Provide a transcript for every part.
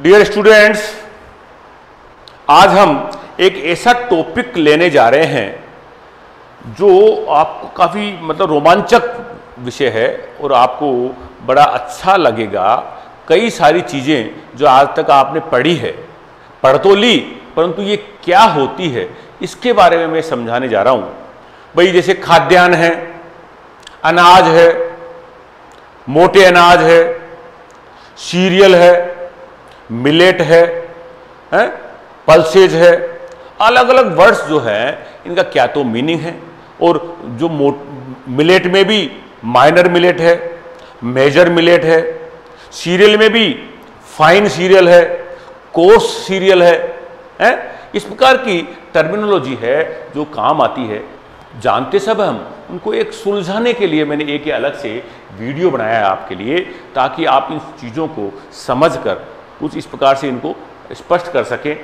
Dear students, आज हम एक ऐसा टॉपिक लेने जा रहे हैं जो आपको काफ़ी रोमांचक विषय है और आपको बड़ा अच्छा लगेगा। कई सारी चीज़ें जो आज तक आपने पढ़ी है, पढ़ तो ली, परंतु ये क्या होती है इसके बारे में मैं समझाने जा रहा हूँ। भाई जैसे खाद्यान्न है, अनाज है, मोटे अनाज है, सीरियल है, मिलेट है, पल्सेज है, अलग अलग वर्ड्स जो है इनका क्या तो मीनिंग है। और जो मिलेट में भी माइनर मिलेट है, मेजर मिलेट है, सीरियल में भी फाइन सीरियल है, कोर्स सीरियल है, इस प्रकार की टर्मिनोलॉजी है जो काम आती है। जानते सब हम, उनको एक सुलझाने के लिए मैंने एक अलग से वीडियो बनाया है आपके लिए, ताकि आप इन चीज़ों को समझकर कुछ इस प्रकार से इनको स्पष्ट कर सकें।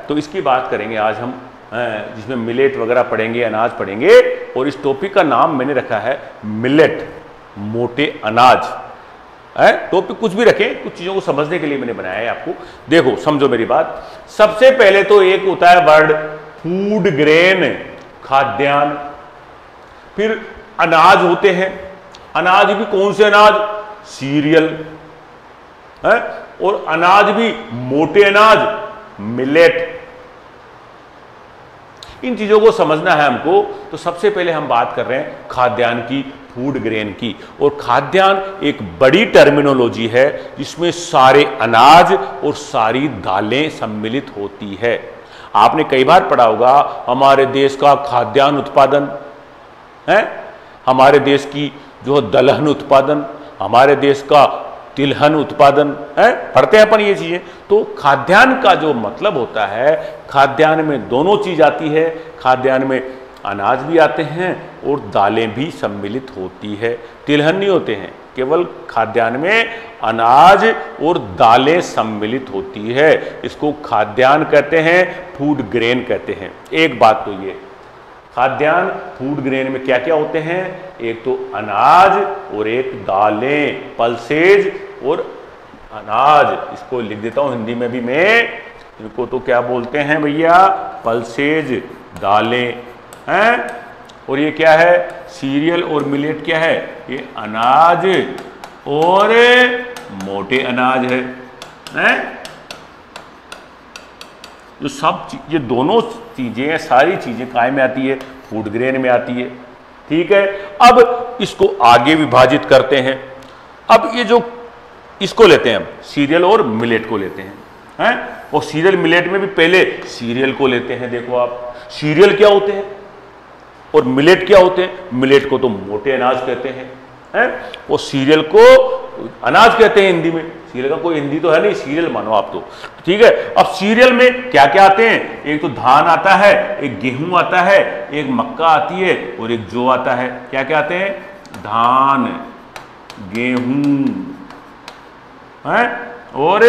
तो इसकी बात करेंगे आज हम, जिसमें मिलेट वगैरह पढ़ेंगे, अनाज पढ़ेंगे। और इस टॉपिक का नाम मैंने रखा है मिलेट, मोटे अनाज। टॉपिक कुछ भी रखें, कुछ चीज़ों को समझने के लिए मैंने बनाया है आपको। देखो, समझो मेरी बात। सबसे पहले तो एक होता है वर्ड फूड ग्रेन, खाद्यान्न। फिर अनाज होते हैं, अनाज भी कौन से अनाज? सीरियल। और अनाज भी मोटे अनाज, मिलेट। इन चीजों को समझना है हमको। तो सबसे पहले हम बात कर रहे हैं खाद्यान्न की, फूड ग्रेन की। और खाद्यान्न एक बड़ी टर्मिनोलॉजी है जिसमें सारे अनाज और सारी दालें सम्मिलित होती है। आपने कई बार पढ़ा होगा हमारे देश का खाद्यान्न उत्पादन है, हमारे देश की जो दलहन उत्पादन, हमारे देश का तिलहन उत्पादन है, पढ़ते हैं अपन ये चीजें। तो खाद्यान्न का जो मतलब होता है, खाद्यान्न में दोनों चीज आती है। खाद्यान्न में अनाज भी आते हैं और दालें भी सम्मिलित होती है। तिलहन नहीं होते हैं, केवल खाद्यान्न में अनाज और दालें सम्मिलित होती है। इसको खाद्यान्न कहते हैं, फूड ग्रेन कहते हैं। एक बात तो ये, खाद्यान्न फूड ग्रेन में क्या क्या होते हैं? एक तो अनाज और एक दालें, पल्सेज और अनाज। इसको लिख देता हूं हिंदी में भी मैं, इनको तो क्या बोलते हैं भैया? पल्सेज, दालें हैं। और ये क्या है? सीरियल और मिलेट क्या है? ये अनाज और मोटे अनाज है। जो सब ये दोनों चीजें, सारी चीजें काय में आती है? फूड ग्रेन में आती है। ठीक है, अब इसको आगे विभाजित करते हैं। अब ये जो इसको लेते हैं हम, सीरियल और मिलेट को लेते हैं, और सीरियल मिलेट में भी पहले सीरियल को लेते हैं। देखो आप, सीरियल क्या होते हैं और मिलेट क्या होते हैं? मिलेट को तो मोटे अनाज कहते हैं, और सीरियल को अनाज कहते हैं हिंदी में। सीरियल का कोई हिंदी तो है नहीं, सीरियल मानो आप तो। ठीक है, अब सीरियल में क्या क्या आते हैं? एक तो धान आता है, एक गेहूं आता है, एक मक्का आती है और एक जौ आता है। क्या क्या आते हैं? धान, गेहूं और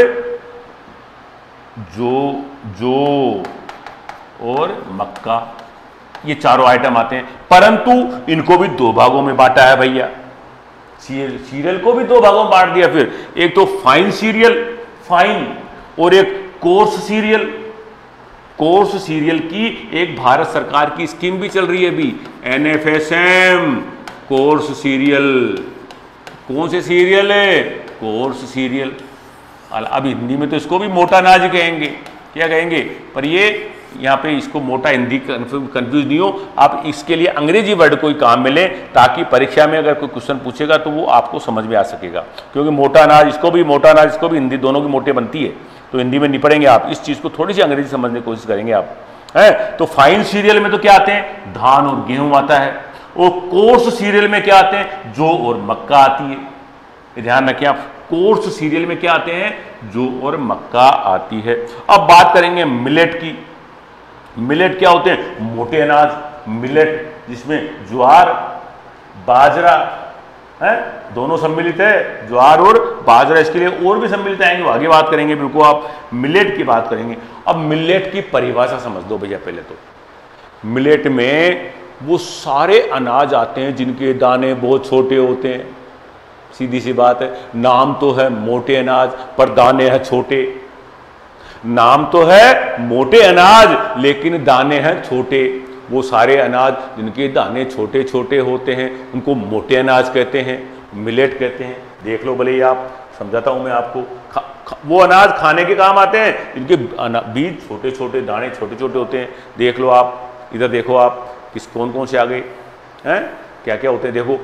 जौ और मक्का, ये चारों आइटम आते हैं। परंतु इनको भी दो भागों में बांटा है भैया। सीरियल को भी दो भागों में बांट दिया। फिर एक तो फाइन सीरियल, फाइन, और एक कोर्स सीरियल। कोर्स सीरियल की एक भारत सरकार की स्कीम भी चल रही है अभी, NFSM, कोर्स सीरियल। कौन से सीरियल है? Course serial. अब हिंदी में तो इसको भी मोटा अनाज कहेंगे, क्या कहेंगे? पर ये यहाँ पे इसको मोटा हिंदी कंफ्यूज नहीं हो आप। इसके लिए अंग्रेजी वर्ड कोई काम मिले, ताकि परीक्षा में अगर कोई क्वेश्चन पूछेगा तो वो आपको समझ में आ सकेगा। क्योंकि मोटा अनाज, इसको भी मोटा अनाज, इसको भी हिंदी, दोनों की मोटे बनती है, तो हिंदी में नहीं पढ़ेंगे आप। इस चीज़ को थोड़ी सी अंग्रेजी समझने की कोशिश करेंगे आप, है। तो फाइन सीरियल में तो क्या आते हैं? धान और गेहूं आता है। और कोर्स सीरियल में क्या आते हैं? जौ और मक्का आती है। ध्यान रखें आप, कोर्स सीरियल में क्या आते हैं? जौ और मक्का आती है। अब बात करेंगे मिलेट की। मिलेट क्या होते हैं? मोटे अनाज। मिलेट जिसमें ज्वार, बाजरा है, दोनों सम्मिलित है, ज्वार और बाजरा। इसके लिए और भी सम्मिलित आएंगे, आगे बात करेंगे। बिल्कुल आप मिलेट की बात करेंगे। अब मिलेट की परिभाषा समझ लो भैया। पहले तो मिलेट में वो सारे अनाज आते हैं जिनके दाने बहुत छोटे होते हैं, सीधी सी बात है। नाम तो है मोटे अनाज पर दाने हैं छोटे, नाम तो है मोटे अनाज लेकिन दाने हैं छोटे। वो सारे अनाज जिनके दाने छोटे छोटे होते हैं उनको मोटे अनाज कहते हैं, मिलेट कहते हैं। देख लो भले ही, आप समझाता हूं मैं आपको। वो अनाज खाने के काम आते हैं जिनके बीज छोटे छोटे, दाने छोटे छोटे होते हैं। देख लो आप, इधर देखो आप, किस कौन कौन से आ गए हैं, क्या क्या होते हैं। देखो,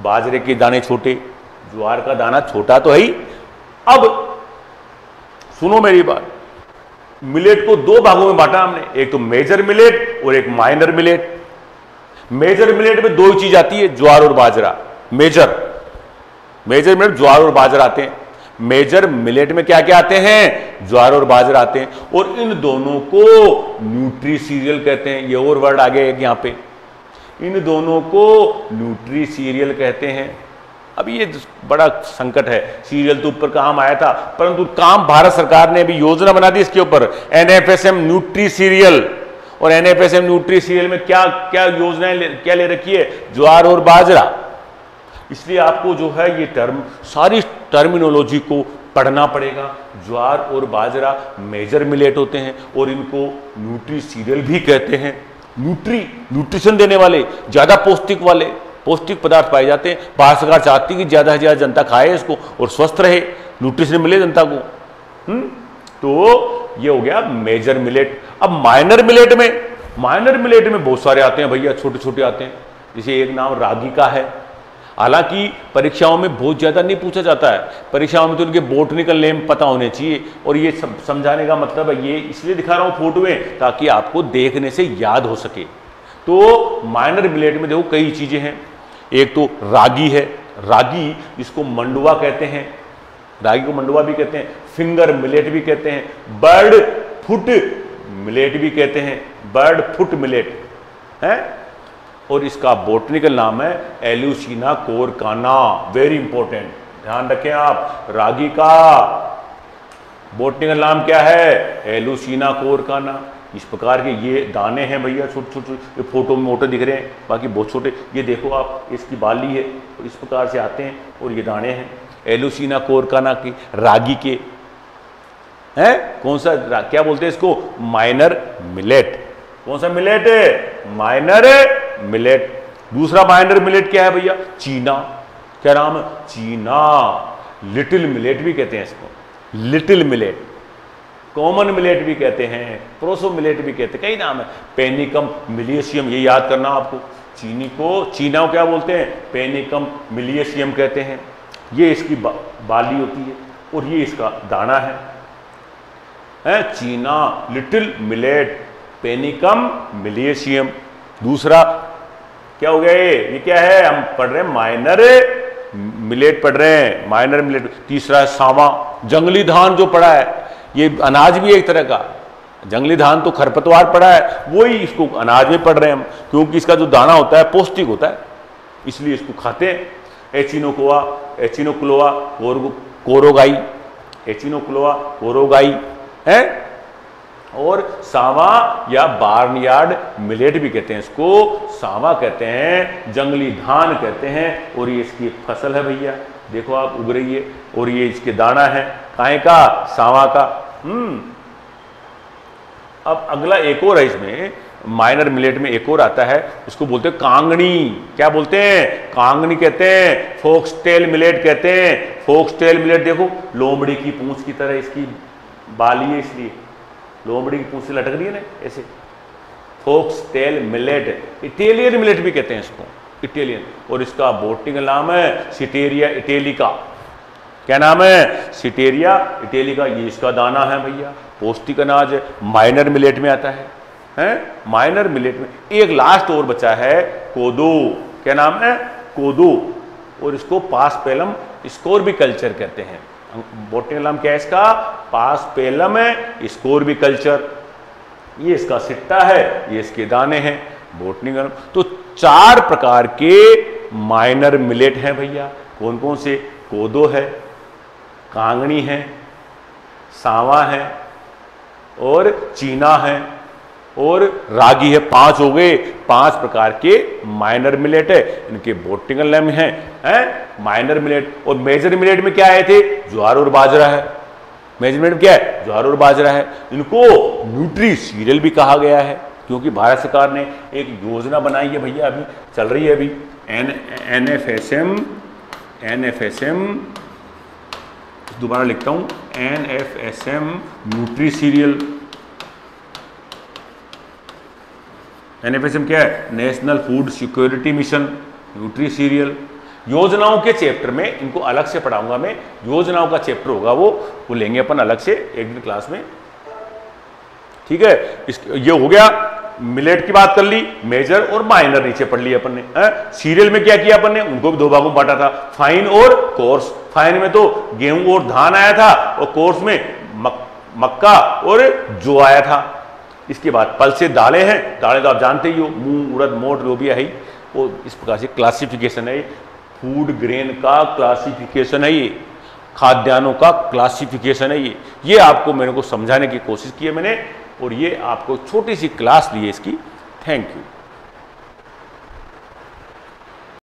बाजरे के दाने छोटे, ज्वार का दाना छोटा तो है ही। अब सुनो मेरी बात, मिलेट को दो भागों में बांटा हमने, एक तो मेजर मिलेट और एक माइनर मिलेट। मेजर मिलेट में दो ही चीज आती है, ज्वार और बाजरा। मेजर मिलेट ज्वार और बाजरा आते हैं। मेजर मिलेट में क्या क्या आते हैं, ज्वार और बाजरा आते हैं। और इन दोनों को न्यूट्री सीरियल कहते हैं। ये और वर्ड आ गया एक यहां पे, इन दोनों को न्यूट्री सीरियल कहते हैं। अब ये बड़ा संकट है, सीरियल तो ऊपर काम आया था, परंतु काम भारत सरकार ने अभी योजना बना दी इसके ऊपर, एनएफएसएम न्यूट्री सीरियल। और एनएफएसएम न्यूट्री सीरियल में क्या क्या योजनाएं क्या ले रखी है, ज्वार और बाजरा। इसलिए आपको जो है ये सारी टर्मिनोलॉजी को पढ़ना पड़ेगा। ज्वार और बाजरा मेजर मिलेट होते हैं और इनको न्यूट्री सीरियल भी कहते हैं। न्यूट्रिशन देने वाले, ज्यादा पौष्टिक पदार्थ पाए जाते हैं। भारत सरकार चाहती है कि ज्यादा से ज्यादा जनता खाए इसको और स्वस्थ रहे, न्यूट्रिशन मिले जनता को। तो ये हो गया मेजर मिलेट। अब माइनर मिलेट में बहुत सारे आते हैं भैया, छोटे छोटे आते हैं। जैसे एक नाम रागी का है। हालांकि परीक्षाओं में बहुत ज्यादा नहीं पूछा जाता है, परीक्षाओं में तो उनके बॉटनिकल नेम पता होने चाहिए। और ये समझाने का मतलब है, ये इसलिए दिखा रहा हूं फोटो में ताकि आपको देखने से याद हो सके। तो माइनर मिलेट में देखो कई चीजें हैं। एक तो रागी है, रागी जिसको मंडुआ कहते हैं, रागी को मंडुआ भी कहते हैं, फिंगर मिलेट भी कहते हैं, बर्ड फुट मिलेट भी कहते हैं, बर्ड फुट मिलेट है। और इसका बॉटनिकल नाम है एल्यूसिना कोरकाना। वेरी इंपॉर्टेंट, ध्यान रखें आप, रागी का बॉटनिकल नाम क्या है, एल्यूसिना कोरकाना। इस प्रकार के ये दाने हैं भैया, छोटे छोटे, ये फोटो में मोटे दिख रहे हैं, बाकी बहुत छोटे। ये देखो आप, इसकी बाली है और इस प्रकार से आते हैं और ये दाने हैं एल्यूसिना कोरकाना की, रागी के हैं। कौन सा, क्या बोलते हैं इसको, माइनर मिलेट। कौन सा मिलेट है, माइनर मिलेट। दूसरा माइनर मिलेट क्या है भैया, चीना। क्या नाम है, चीना। लिटिल मिलेट भी कहते हैं इसको, लिटिल मिलेट। कॉमन मिलेट भी कहते हैं, प्रोसो मिलेट भी कहते हैं, कई नाम है। पेनिकम मिलियसियम, ये याद करना आपको। चीना को क्या बोलते हैं, पेनिकम मिलियसियम कहते हैं। ये इसकी बाली होती है और ये इसका दाना है। चीना, लिटिल मिलेट, पेनिकम मिलियसियम। दूसरा क्या हो गया, ये क्या है, हम पढ़ रहे हैं माइनर मिलेट पढ़ रहे हैं, माइनर मिलेट। तीसरा है सावा, जंगली धान जो पड़ा है, ये अनाज भी एक तरह का। जंगली धान तो खरपतवार पड़ा है, वही इसको अनाज में पढ़ रहे हैं हम, क्योंकि इसका जो दाना होता है पौष्टिक होता है, इसलिए इसको खाते हैं। एचिनोक्लोआ कोरोगाई, एचिनोक्लोआ कोरोगाई है। और सावा या बार्नयार्ड मिलेट भी कहते हैं इसको, सावा कहते हैं, जंगली धान कहते हैं। और ये इसकी फसल है भैया, देखो आप उग रही है। और ये इसके दाना है, काहे का, सावा का। अब अगला एक और है इसमें, माइनर मिलेट में एक और आता है, उसको बोलते हैं कांगनी। क्या बोलते हैं, कांगनी कहते हैं, फोक्सटेल मिलेट कहते हैं। फोक्सटेल मिलेट देखो, लोमड़ी की पूंछ की तरह इसकी बाली है, इसलिए लोमड़ी की पूंछ से लटक रही है ना ऐसे। फोक्सटेल मिलेट, इटालियन मिलेट भी कहते हैं इसको, इटालियन। और इसका बॉटनिकल नाम है सिटेरिया इटैलिका। क्या नाम है, सिटेरिया इटैलिका। ये इसका दाना है भैया, पौष्टिक अनाज है, माइनर मिलेट में आता है। माइनर मिलेट में एक लास्ट और बचा है, कोदो। क्या नाम है, कोदो। और इसको पासपेलम स्कोर्बिकल्चर कहते हैं। बॉटनिकल नाम क्या है इसका, पासपेलम स्कोर्बिकल्चर। ये इसका सिट्टा है, ये इसके दाने हैं, बॉटनिकल। तो 4 प्रकार के माइनर मिलेट हैं भैया। कौन कौन से, कोदो है, कांगनी है, सावा है और चीना है और रागी है, 5 हो गए। 5 प्रकार के माइनर मिलेट है, इनके बोटेनिकल नेम हैं माइनर मिलेट। और मेजर मिलेट में क्या आए थे? ज्वार और बाजरा है। मेजर मिलेट में क्या है? ज्वार और बाजरा है। इनको न्यूट्री सीरियल भी कहा गया है, क्योंकि भारत सरकार ने एक योजना बनाई है भैया, अभी चल रही है अभी, एनएफएसएम, दोबारा लिखता हूं, एनएफएसएम न्यूट्री सीरियल। एनएफएसएम क्या है? National food security mission nutri serial. योजनाओं के चैप्टर में इनको अलग से पढ़ाऊंगा मैं, योजनाओं का चैप्टर होगा वो लेंगे अपन अलग से एक दिन क्लास में, ठीक है। ये हो गया, मिलेट की बात कर ली, मेजर और माइनर नीचे पढ़ लिया अपन ने। सीरियल में क्या किया अपन ने? उनको भी 2 भागों में बांटा था, फाइन और कोर्स। फाइन में तो गेहूं और धान आया था, और कोर्स में मक्का और जौ आया था। इसके बाद पल से दालें हैं, दालें तो आप जानते ही हो, मूंग, उड़द, मोट, लोबिया है। और इस प्रकार से क्लासिफिकेशन है, फूड ग्रेन का क्लासिफिकेशन है ये, खाद्यान्नों का क्लासिफिकेशन है ये आपको मेरे को समझाने की कोशिश की है मैंने, और ये आपको छोटी सी क्लास दी है इसकी। Thank you.